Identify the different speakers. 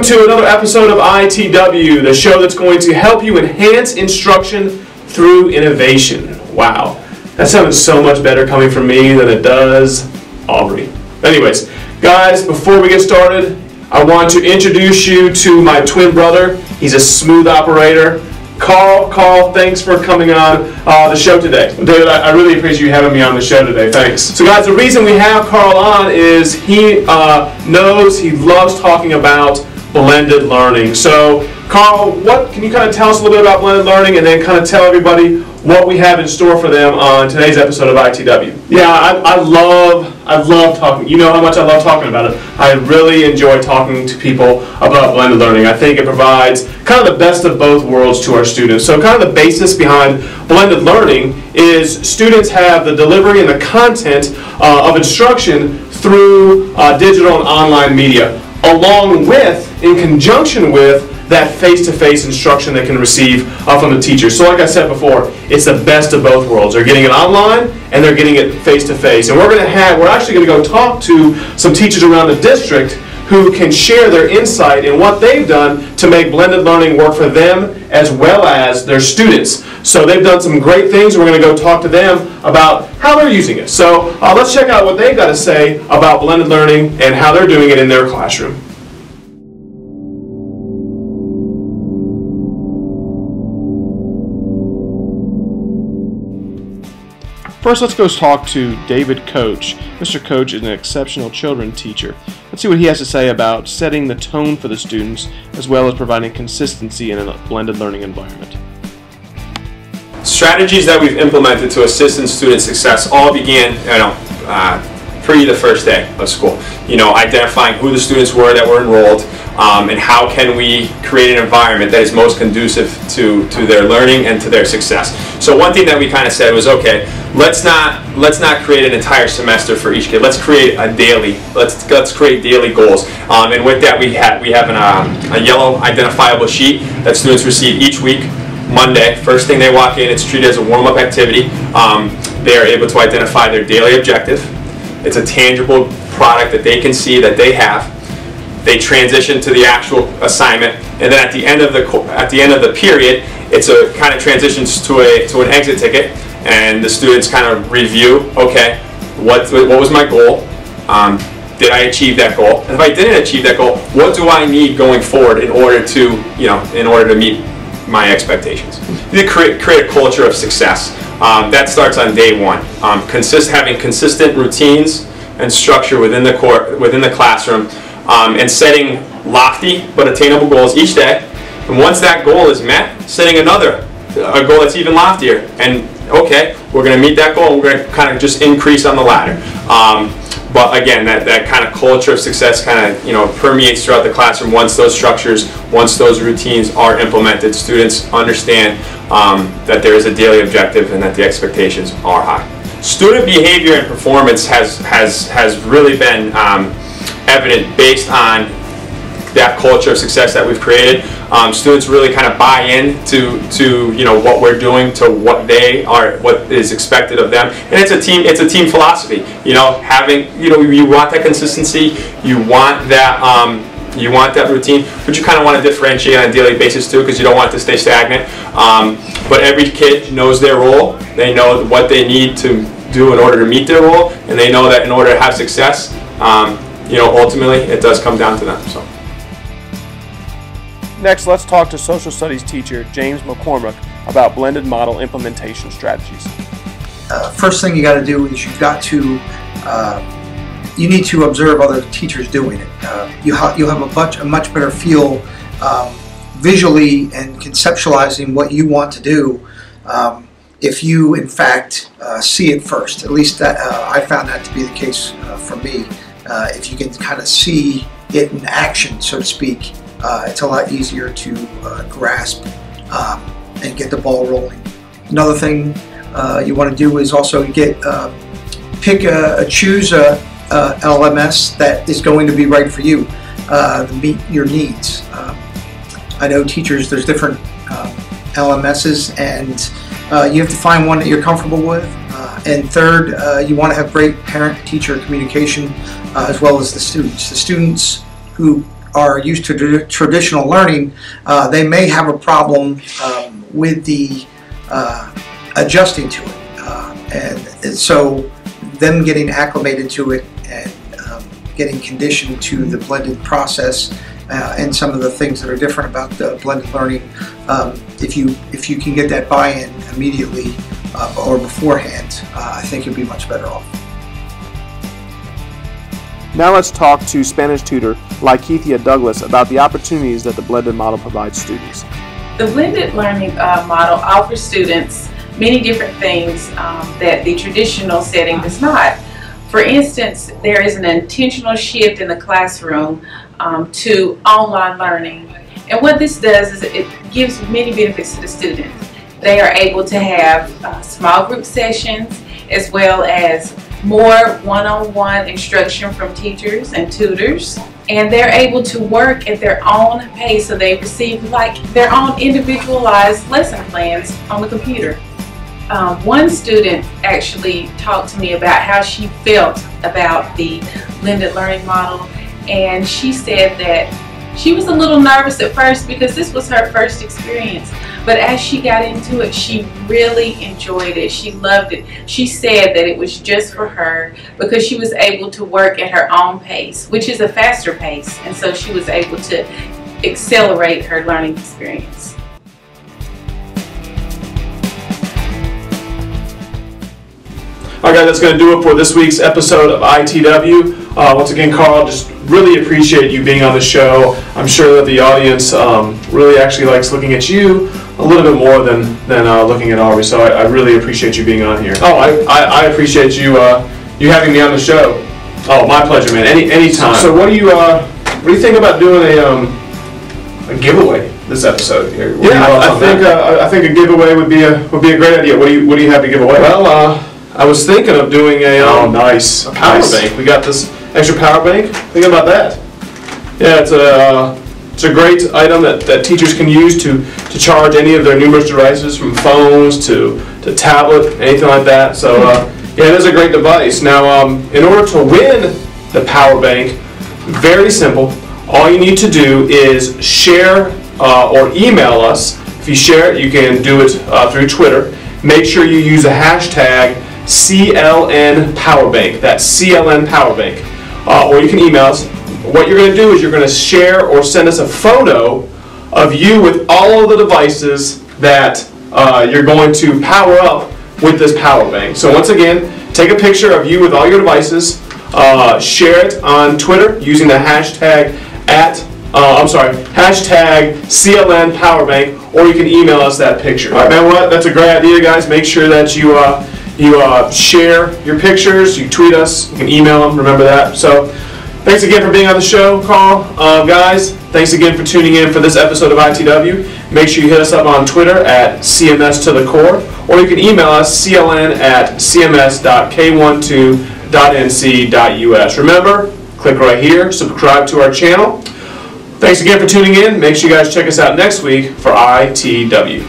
Speaker 1: Welcome to another episode of ITW, the show that's going to help you enhance instruction through innovation. Wow, that sounded so much better coming from me than it does Aubrey. Anyways, guys, before we get started, I want to introduce you to my twin brother. He's a smooth operator. Carl, thanks for coming on the show today. David, I really appreciate you having me on the show today. Thanks. So guys, the reason we have Carl on is he loves talking about blended learning. So Carl, can you kind of tell us a little bit about blended learning and then kind of tell everybody what we have in store for them on today's episode of ITW? Yeah, I love talking. You know how much I love talking about it. I really enjoy talking to people about blended learning. I think it provides kind of the best of both worlds to our students. So kind of the basis behind blended learning is students have the delivery and the content of instruction through digital and online media, along with, in conjunction with, that face-to-face instruction they can receive from the teacher. So like I said before, it's the best of both worlds. They're getting it online and they're getting it face-to-face. And we're actually going to go talk to some teachers around the district who can share their insight in what they've done to make blended learning work for them as well as their students. So they've done some great things, and we're going to go talk to them about how they're using it. So let's check out what they've got to say about blended learning and how they're doing it in their classroom. First, let's go talk to David Coach. Mr. Coach is an exceptional children teacher. Let's see what he has to say about setting the tone for the students, as well as providing consistency in a blended learning environment.
Speaker 2: Strategies that we've implemented to assist in student success all began, pre the first day of school. Identifying who the students were that were enrolled, and how can we create an environment that is most conducive to their learning and to their success. So one thing that we kind of said was, okay, let's not create an entire semester for each kid. Let's create a daily. Let's create daily goals. And with that, we have a yellow identifiable sheet that students receive each week. Monday, first thing they walk in, it's treated as a warm-up activity. They are able to identify their daily objective. It's a tangible product that they can see that they have. They transition to the actual assignment, and then at the end of the period, it's a kind of transitions to an exit ticket, and the students kind of review. Okay, what was my goal? Did I achieve that goal? And if I didn't achieve that goal, what do I need going forward in order to meet my expectations? You create a culture of success. That starts on day one. Having consistent routines and structure within the classroom, and setting lofty but attainable goals each day. And once that goal is met, setting a goal that's even loftier. And okay, we're going to meet that goal, and we're going to kind of just increase on the ladder. But again, that kind of culture of success kind of permeates throughout the classroom. Once those structures, once those routines are implemented, students understand that there is a daily objective and that the expectations are high. Student behavior and performance has really been evident based on that culture of success that we've created. Students really kind of buy into what we're doing, to what is expected of them, and it's a team philosophy. You want that consistency, you want that routine, but you kind of want to differentiate on a daily basis too, because you don't want it to stay stagnant. But every kid knows their role. They know what they need to do in order to meet their role, and they know that in order to have success, ultimately it does come down to them. So.
Speaker 1: Next, let's talk to social studies teacher James McCormick about blended model implementation strategies.
Speaker 3: First thing you got to do is you need to observe other teachers doing it. You'll have a much better feel visually and conceptualizing what you want to do if you in fact see it first. At least I found that to be the case for me. If you can kind of see it in action, so to speak, it's a lot easier to grasp and get the ball rolling. Another thing you want to do is also choose a LMS that is going to be right for you, to meet your needs. I know teachers, there's different LMSs, and you have to find one that you're comfortable with. And third, you want to have great parent-teacher communication, as well as the students. The students who are used to traditional learning, they may have a problem with the adjusting to it, and so them getting acclimated to it and getting conditioned to the blended process and some of the things that are different about the blended learning. If you can get that buy-in immediately or beforehand, I think you'll be much better off.
Speaker 1: Now let's talk to Spanish tutor Etienne Douglas about the opportunities that the blended model provides students.
Speaker 4: The blended learning model offers students many different things that the traditional setting does not. For instance, there is an intentional shift in the classroom to online learning. And what this does is it gives many benefits to the students. They are able to have small group sessions as well as more one-on-one instruction from teachers and tutors. And they're able to work at their own pace, so they receive like their own individualized lesson plans on the computer. One student actually talked to me about how she felt about the blended learning model, and she said that she was a little nervous at first because this was her first experience, but as she got into it, she really enjoyed it. She loved it. She said that it was just for her because she was able to work at her own pace, which is a faster pace, and so she was able to accelerate her learning experience.
Speaker 1: All right, that's going to do it for this week's episode of ITW. Once again, Carl, just really appreciate you being on the show. I'm sure that the audience really actually likes looking at you a little bit more than looking at Aubrey. So I really appreciate you being on here. Oh, I appreciate you you having me on the show. Oh, my pleasure, man. Anytime. So what do you think about doing a giveaway this episode? I think a giveaway would be a great idea. What do you have to give away? Well, I was thinking of doing a power bank. We got this extra power bank. Think about that. Yeah, it's a great item that teachers can use to charge any of their numerous devices, from phones to tablet, anything like that. So yeah, it is a great device. Now, in order to win the power bank, very simple. All you need to do is share or email us. If you share it, you can do it through Twitter. Make sure you use a hashtag CLN Powerbank. That's CLN Powerbank. Or you can email us. What you're going to do is you're going to share or send us a photo of you with all of the devices that you're going to power up with this power bank. So once again, take a picture of you with all your devices, share it on Twitter using the hashtag hashtag CLN Powerbank, or you can email us that picture. All right, man, that's a great idea, guys. Make sure that you share your pictures, you tweet us, you can email them, remember that. So thanks again for being on the show, Carl. Guys, thanks again for tuning in for this episode of ITW. Make sure you hit us up on Twitter at CMS to the core, or you can email us cln@cms.k12.nc.us. Remember, click right here, subscribe to our channel. Thanks again for tuning in. Make sure you guys check us out next week for ITW.